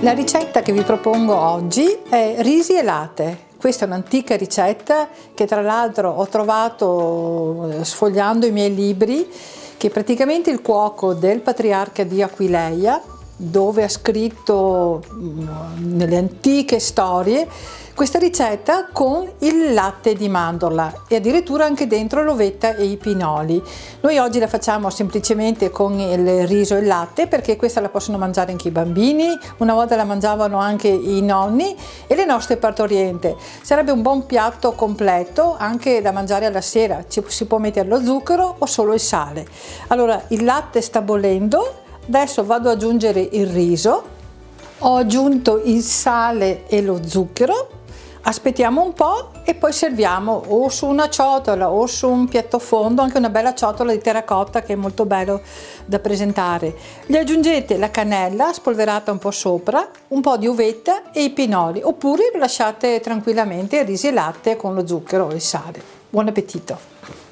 La ricetta che vi propongo oggi è risi e latte. Questa è un'antica ricetta che tra l'altro ho trovato sfogliando i miei libri, che praticamente il cuoco del patriarca di Aquileia, dove ha scritto nelle antiche storie questa ricetta con il latte di mandorla e addirittura anche dentro l'ovetta e i pinoli. Noi oggi la facciamo semplicemente con il riso e il latte, perché questa la possono mangiare anche i bambini, una volta la mangiavano anche i nonni e le nostre partoriente. Sarebbe un buon piatto completo anche da mangiare alla sera, si può mettere lo zucchero o solo il sale. Allora, il latte sta bollendo, adesso vado ad aggiungere il riso, ho aggiunto il sale e lo zucchero. Aspettiamo un po' e poi serviamo o su una ciotola o su un piatto fondo, anche una bella ciotola di terracotta che è molto bello da presentare. Gli aggiungete la cannella spolverata un po' sopra, un po' di uvetta e i pinoli, oppure lo lasciate tranquillamente il riso e latte con lo zucchero e il sale. Buon appetito!